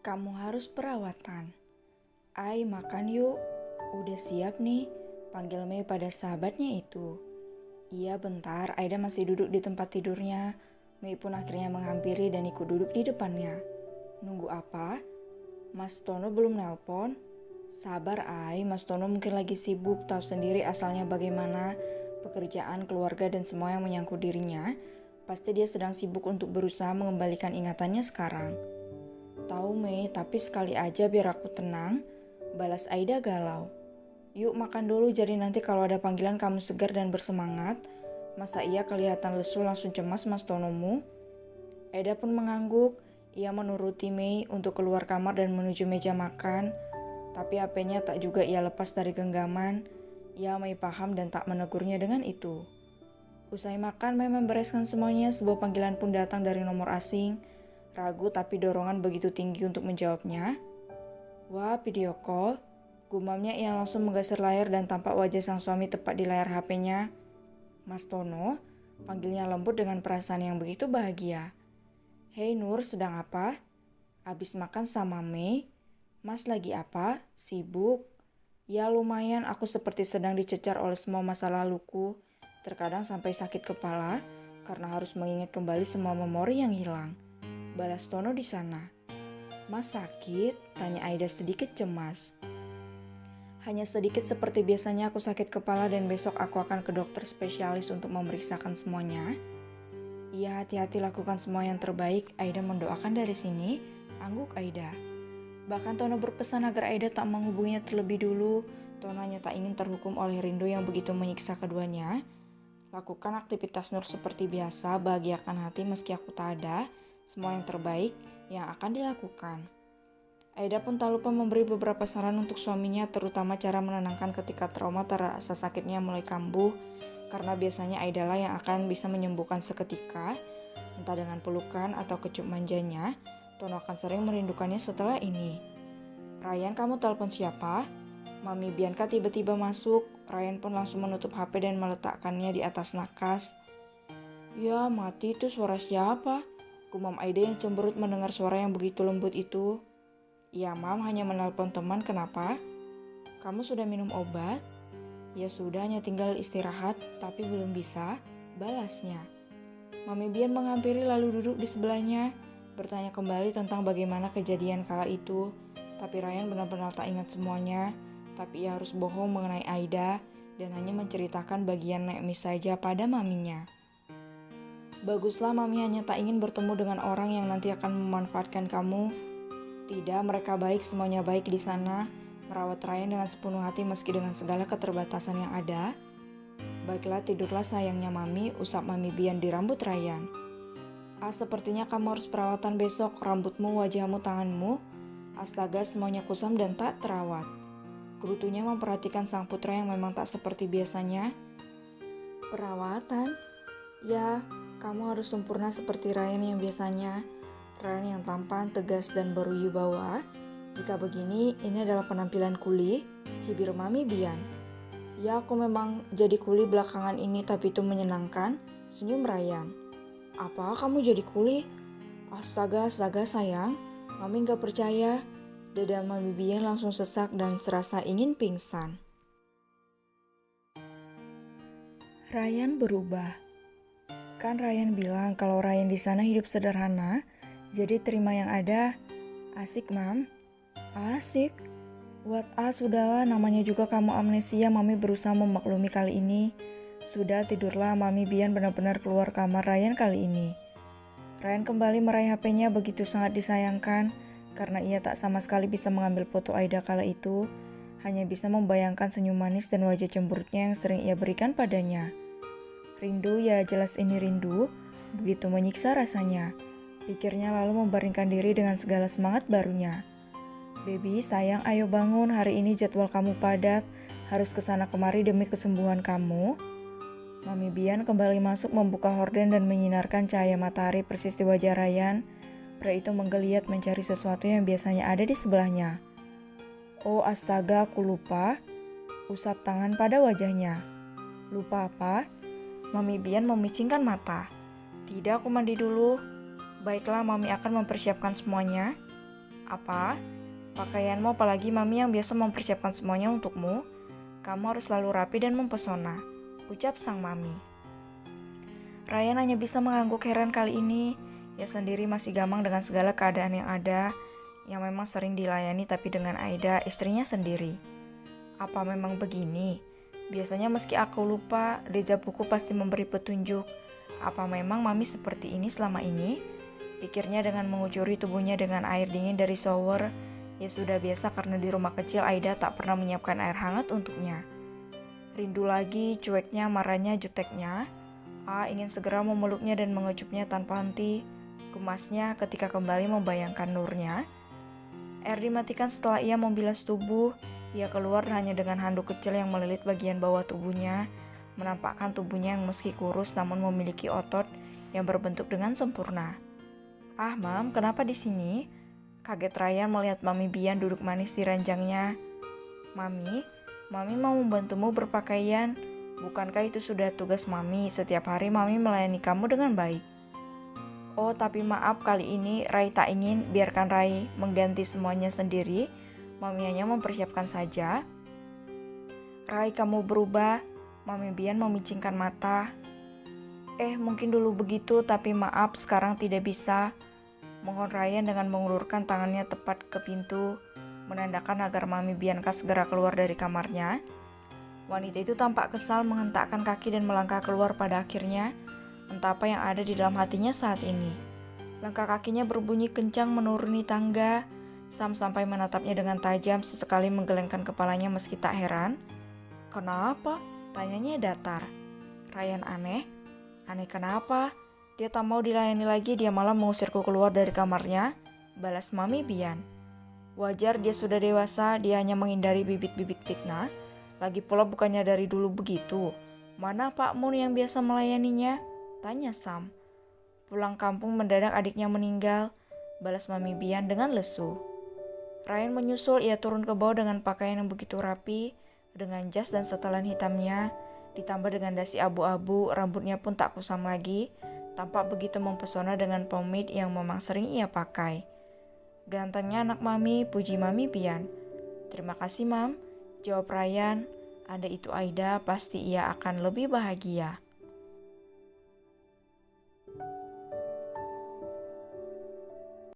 Kamu harus perawatan. Ai, makan yuk. Udah siap nih, panggil Mei pada sahabatnya itu. Iya bentar, Aida masih duduk di tempat tidurnya. Mei pun akhirnya menghampiri dan ikut duduk di depannya. Nunggu apa? Mas Tono belum nelpon? Sabar Ai, Mas Tono mungkin lagi sibuk, tahu sendiri asalnya bagaimana. Pekerjaan, keluarga dan semua yang menyangkut dirinya. Pasti dia sedang sibuk untuk berusaha mengembalikan ingatannya sekarang. Tahu Mei, tapi sekali aja biar aku tenang, balas Aida galau. Yuk makan dulu jadi nanti kalau ada panggilan kamu segar dan bersemangat. Masa ia kelihatan lesu langsung cemas Mas Tonomu? Aida pun mengangguk, ia menuruti Mei untuk keluar kamar dan menuju meja makan. Tapi HP-nya tak juga ia lepas dari genggaman. Ia Mei paham dan tak menegurnya dengan itu. Usai makan, Mei membereskan semuanya, sebuah panggilan pun datang dari nomor asing. Ragu tapi dorongan begitu tinggi untuk menjawabnya. Wah, video call. Gumamnya ia langsung menggeser layar dan tampak wajah sang suami tepat di layar HP-nya. Mas Tono, panggilnya lembut dengan perasaan yang begitu bahagia. Hei Nur, sedang apa? Abis makan sama Mei. Mas lagi apa? Sibuk? Ya lumayan, aku seperti sedang dicecar oleh semua masa laluku. Terkadang sampai sakit kepala karena harus mengingat kembali semua memori yang hilang. Balas Tono di sana. Mas sakit? Tanya Aida sedikit cemas. Hanya sedikit seperti biasanya aku sakit kepala dan besok aku akan ke dokter spesialis untuk memeriksakan semuanya. Iya hati-hati lakukan semua yang terbaik, Aida mendoakan dari sini, angguk Aida. Bahkan Tono berpesan agar Aida tak menghubunginya terlebih dulu. Tono hanya tak ingin terhukum oleh rindu yang begitu menyiksa keduanya. Lakukan aktivitas Nur seperti biasa, bahagiakan hati meski aku tak ada. Semua yang terbaik yang akan dilakukan. Aida pun tak lupa memberi beberapa saran untuk suaminya, terutama cara menenangkan ketika trauma terasa sakitnya mulai kambuh, karena biasanya Aida lah yang akan bisa menyembuhkan seketika, entah dengan pelukan atau kecup manjanya. Tono akan sering merindukannya setelah ini. Ryan, kamu telepon siapa? Mami Bianca tiba-tiba masuk. Ryan pun langsung menutup HP dan meletakkannya di atas nakas. Ya, mati itu suara siapa? Gumam Aida yang cemberut mendengar suara yang begitu lembut itu. Ya mam, hanya menelpon teman, kenapa? Kamu sudah minum obat? Ya sudah, hanya tinggal istirahat, tapi belum bisa, balasnya. Mami Bian menghampiri lalu duduk di sebelahnya, bertanya kembali tentang bagaimana kejadian kala itu. Tapi Ryan benar-benar tak ingat semuanya, tapi ia harus bohong mengenai Aida dan hanya menceritakan bagian naik mis saja pada maminya. Baguslah, Mami hanya tak ingin bertemu dengan orang yang nanti akan memanfaatkan kamu. Tidak, mereka baik, semuanya baik di sana. Merawat Ryan dengan sepenuh hati meski dengan segala keterbatasan yang ada. Baiklah, tidurlah sayangnya Mami, usap Mami Bian di rambut Ryan. Sepertinya kamu harus perawatan besok, rambutmu, wajahmu, tanganmu. Astaga, semuanya kusam dan tak terawat. Gerutunya memperhatikan sang putra yang memang tak seperti biasanya. Perawatan? Ya, kamu harus sempurna seperti Ryan yang biasanya. Ryan yang tampan, tegas, dan berwibawa. Jika begini, ini adalah penampilan kuli, cibir Mami Bian. Ya, aku memang jadi kuli belakangan ini, tapi itu menyenangkan, senyum Ryan. Apa, kamu jadi kuli? Astaga sayang, Mami gak percaya. Dada Mami Bian langsung sesak dan serasa ingin pingsan. Ryan berubah. Kan Ryan bilang kalau Ryan di sana hidup sederhana, jadi terima yang ada. Asik, Mam. Asik? Sudahlah, namanya juga kamu amnesia, Mami berusaha memaklumi kali ini. Sudah, tidurlah, Mami Bian benar-benar keluar kamar Ryan kali ini. Ryan kembali meraih HP-nya begitu sangat disayangkan, karena ia tak sama sekali bisa mengambil foto Aida kala itu, hanya bisa membayangkan senyum manis dan wajah cemberutnya yang sering ia berikan padanya. Rindu, ya jelas ini rindu, begitu menyiksa rasanya. Pikirnya lalu membaringkan diri dengan segala semangat barunya. Baby, sayang, ayo bangun, hari ini jadwal kamu padat. harus kesana kemari demi kesembuhan kamu? Mami Bian kembali masuk membuka horden dan menyinarkan cahaya matahari persis di wajah Ryan. Pria itu menggeliat mencari sesuatu yang biasanya ada di sebelahnya. Oh astaga, aku lupa. Usap tangan pada wajahnya. Lupa apa? Mami Bian memicingkan mata. Tidak, aku mandi dulu. Baiklah, Mami akan mempersiapkan semuanya. Apa? Pakaianmu apalagi Mami yang biasa mempersiapkan semuanya untukmu? Kamu harus selalu rapi dan mempesona, ucap sang Mami. Ryan hanya bisa mengangguk heran kali ini. Ia sendiri masih gamang dengan segala keadaan yang ada, yang memang sering dilayani tapi dengan Aida, istrinya sendiri. Apa memang begini? Biasanya meski aku lupa, Deja buku pasti memberi petunjuk. Apa memang Mami seperti ini selama ini? Pikirnya dengan mengucuri tubuhnya dengan air dingin dari shower. Ya sudah biasa karena di rumah kecil Aida tak pernah menyiapkan air hangat untuknya. Rindu lagi, cueknya, marahnya, juteknya. Ingin segera memeluknya dan mengecupnya tanpa henti. Gemasnya ketika kembali membayangkan nurnya. Air dimatikan setelah ia membilas tubuh. Ia keluar hanya dengan handuk kecil yang melilit bagian bawah tubuhnya, menampakkan tubuhnya yang meski kurus namun memiliki otot yang berbentuk dengan sempurna. Mam, kenapa di sini? Kaget Ryan melihat Mami Bian duduk manis di ranjangnya. Mami mau membantumu berpakaian. Bukankah itu sudah tugas Mami? Setiap hari Mami melayani kamu dengan baik. Oh, tapi maaf kali ini Rai tak ingin biarkan Rai mengganti semuanya sendiri. Mami hanya mempersiapkan saja. Rai, kamu berubah. Mami Bian memicingkan mata. Mungkin dulu begitu, tapi maaf sekarang tidak bisa. Mohon Ryan dengan mengulurkan tangannya tepat ke pintu, menandakan agar Mami Bianca segera keluar dari kamarnya. Wanita itu tampak kesal menghentakkan kaki dan melangkah keluar pada akhirnya. Entah apa yang ada di dalam hatinya saat ini. Langkah kakinya berbunyi kencang menuruni tangga. Sam sampai menatapnya dengan tajam, sesekali menggelengkan kepalanya meski tak heran. Kenapa? Tanyanya datar. Ryan aneh. Aneh kenapa? Dia tak mau dilayani lagi, dia malah mengusirku keluar dari kamarnya. Balas Mami Bian. Wajar, dia sudah dewasa, dia hanya menghindari bibit-bibit fitnah. Lagi pula bukannya dari dulu begitu. Mana Pak Mun yang biasa melayaninya? Tanya Sam. Pulang kampung mendadak adiknya meninggal. Balas Mami Bian dengan lesu. Ryan menyusul, ia turun ke bawah dengan pakaian yang begitu rapi, dengan jas dan setelan hitamnya, ditambah dengan dasi abu-abu, rambutnya pun tak kusam lagi, tampak begitu mempesona dengan pomade yang memang sering ia pakai. Gantengnya anak Mami, puji Mami Bian. Terima kasih Mam, jawab Ryan. Ada itu Aida, pasti ia akan lebih bahagia.